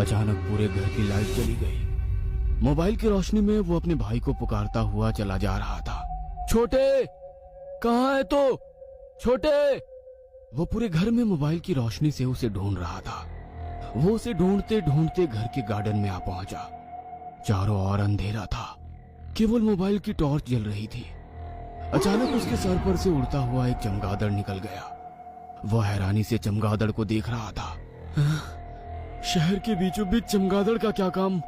अचानक पूरे घर की लाइट चली गई। मोबाइल की रोशनी में वो अपने भाई को पुकारता हुआ चला जा रहा था। छोटे, कहाँ है तो? छोटे! वो पूरे घर में मोबाइल की रोशनी से उसे ढूंढ रहा था। वो उसे ढूंढते ढूंढते घर के गार्डन में आ पहुंचा। चारों ओर अंधेरा था, केवल मोबाइल की टॉर्च जल रही थी। अचानक उसके सर पर से उड़ता हुआ एक चमगादड़ निकल गया। वह हैरानी से चमगादड़ को देख रहा था। शहर के बीचों बीच चमगादड़ का क्या काम?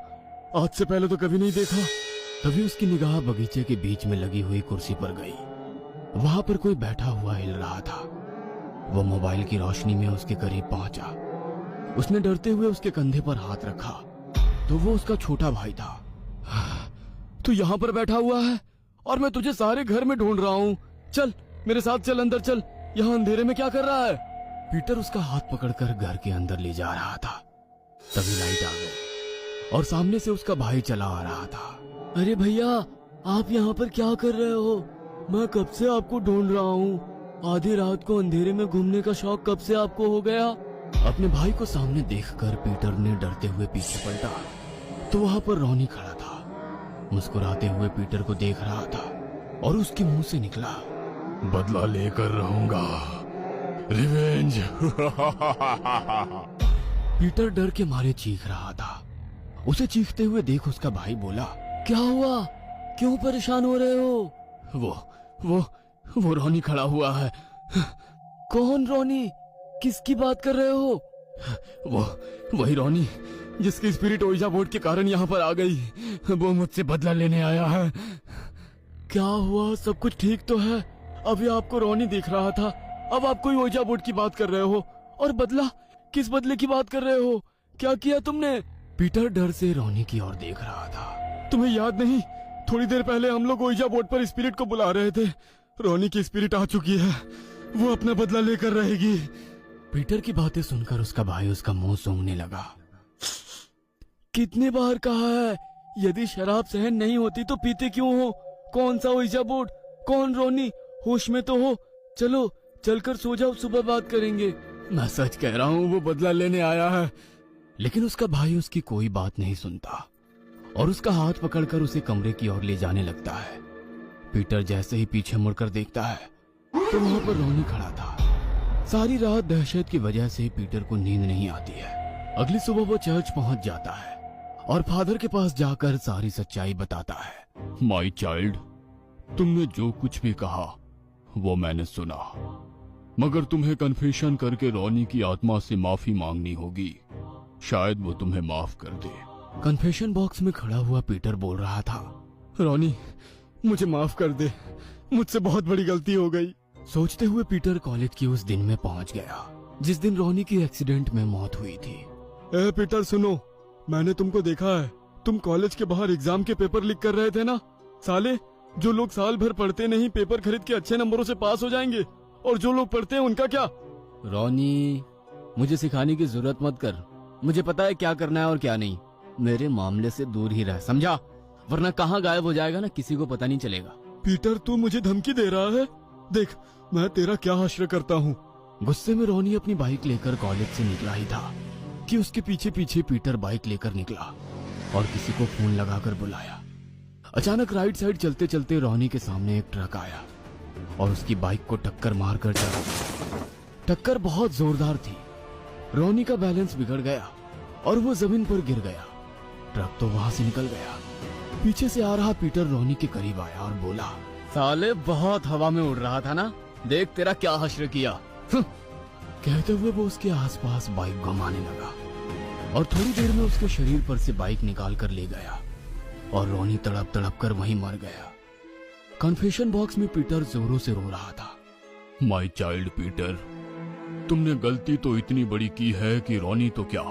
आज से पहले तो कभी नहीं देखा। तभी उसकी निगाह बगीचे के बीच में लगी हुई कुर्सी पर गई। वहां पर कोई बैठा हुआ हिल रहा था। वो मोबाइल की रोशनी में उसके करीब पहुंचा। उसने डरते हुए उसके कंधे पर हाथ रखा तो वो उसका छोटा भाई था। तू यहाँ पर बैठा हुआ है और मैं तुझे सारे घर में ढूंढ रहा हूँ। चल मेरे साथ चल, अंदर चल। यहाँ अंधेरे में क्या कर रहा है? पीटर उसका हाथ पकड़कर घर के अंदर ले जा रहा था। तभी लाइट आ गई और सामने से उसका भाई चला आ रहा था। अरे भैया, आप यहाँ पर क्या कर रहे हो? मैं कब से आपको ढूंढ रहा हूँ। आधी रात को अंधेरे में घूमने का शौक कब से आपको हो गया? अपने भाई को सामने देखकर पीटर ने डरते हुए पीछे पलटा तो वहां पर रोनी खड़ा था। मुस्कुराते हुए पीटर को देख रहा था और उसके मुंह से निकला, बदला लेकर रहूंगा, रिवेंज। पीटर डर के मारे चीख रहा था। उसे चीखते हुए देख उसका भाई बोला, क्या हुआ? क्यों परेशान हो रहे हो? वो रोनी खड़ा हुआ है। कौन रोनी? किसकी बात कर रहे हो? वही रोनी जिसकी स्पिरिट ओइजा बोर्ड के कारण यहाँ पर आ गई। वो मुझसे बदला लेने आया है। क्या हुआ? सब कुछ ठीक तो है? अभी आपको रोनी दिख रहा था, अब आप कोई ओइजा बोर्ड की बात कर रहे हो। और बदला? किस बदले की बात कर रहे हो? क्या किया तुमने? पीटर डर से रोनी की ओर देख रहा था। तुम्हें याद नहीं, थोड़ी देर पहले हम लोग ओइजा बोर्ड पर स्पिरिट को बुला रहे थे। रोनी की स्पिरिट आ चुकी है, वो अपना बदला लेकर रहेगी। पीटर की बातें सुनकर उसका भाई उसका मुंह सूंघने लगा। कितने बार कहा है, यदि शराब सहन नहीं होती तो पीते क्यों हो? कौन सा ओइजा बोर्ड? कौन रोनी? होश में तो हो। चलो चलकर सो जाओ, सुबह बात करेंगे। मैं सच कह रहा हूँ, वो बदला लेने आया है। लेकिन उसका भाई उसकी कोई बात नहीं सुनता और उसका हाथ पकड़कर उसे कमरे की ओर ले जाने लगता है। पीटर जैसे ही पीछे मुड़कर देखता है तो वहां पर रोनी खड़ा था। सारी रात दहशत की वजह से पीटर को नींद नहीं आती है। अगली सुबह वो चर्च पहुंच जाता है और फादर के पास जाकर सारी सच्चाई बताता है। माय चाइल्ड, तुमने जो कुछ भी कहा वो मैंने सुना, मगर तुम्हें कन्फेशन करके रोनी की आत्मा से माफी मांगनी होगी। शायद वो तुम्हें माफ कर दे। कन्फेशन बॉक्स में खड़ा हुआ पीटर बोल रहा था, रोनी मुझे माफ कर दे, मुझसे बहुत बड़ी गलती हो गई। सोचते हुए पीटर कॉलेज के उस दिन में पहुंच गया जिस दिन रोनी की एक्सीडेंट में मौत हुई थी। ए पीटर सुनो, मैंने तुमको देखा है, तुम कॉलेज के बाहर एग्जाम के पेपर लीक कर रहे थे ना। साले, जो लोग साल भर पढ़ते नहीं पेपर खरीद के अच्छे नंबरों से पास हो जाएंगे, और जो लोग पढ़ते हैं उनका क्या? रोनी, मुझे सिखाने की जरूरत मत कर, मुझे पता है क्या करना है और क्या नहीं। मेरे मामले से दूर ही रह, समझा? वरना कहाँ गायब हो जाएगा ना, किसी को पता नहीं चलेगा। पीटर, तू मुझे धमकी दे रहा है? देख मैं तेरा क्या हश्र करता हूँ। गुस्से में रोनी अपनी बाइक लेकर कॉलेज से निकला ही था कि उसके पीछे पीछे पीटर बाइक लेकर निकला और किसी को फोन लगाकर बुलाया। अचानक राइट साइड चलते चलते रोनी के सामने एक ट्रक आया और उसकी बाइक को टक्कर मारकर चला। टक्कर बहुत जोरदार थी। रोनी का बैलेंस बिगड़ गया और वो जमीन पर गिर गया। ट्रक तो वहां से निकल गया। पीछे से आ रहा पीटर रोनी के करीब आया और बोला, साले बहुत हवा में उड़ रहा था ना, देख तेरा क्या हश्र किया। कहते हुए वो उसके आसपास बाइक घुमाने लगा और थोड़ी देर में उसके शरीर पर से बाइक निकाल कर ले गया और रोनी तड़प तड़प कर वहीं मर गया। कन्फेशन बॉक्स में पीटर जोरों से रो रहा था। माय चाइल्ड पीटर, तुमने गलती तो इतनी बड़ी की है कि रोनी तो क्या,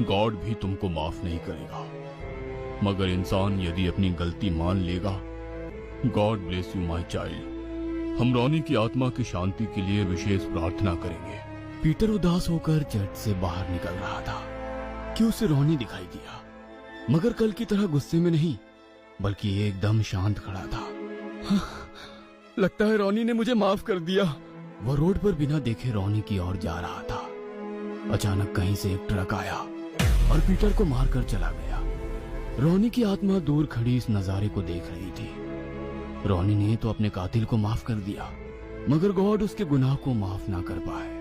गॉड भी तुमको माफ नहीं करेगा। मगर इंसान यदि अपनी गलती मान लेगा, God bless you my child. हम रोनी की आत्मा की शांति के लिए विशेष प्रार्थना करेंगे। पीटर उदास होकर चर्च से बाहर निकल रहा था कि उसे रोनी दिखाई दिया, मगर कल की तरह गुस्से में नहीं बल्कि एकदम शांत खड़ा था। लगता है रोनी ने मुझे माफ कर दिया। वो रोड पर बिना देखे रोनी की ओर जा रहा था। अचानक कहीं से एक ट्रक आया और पीटर को मारकर चला गया। रोनी की आत्मा दूर खड़ी इस नजारे को देख रही थी। रोनी ने तो अपने कातिल को माफ कर दिया, मगर गॉड उसके गुनाह को माफ ना कर पाए।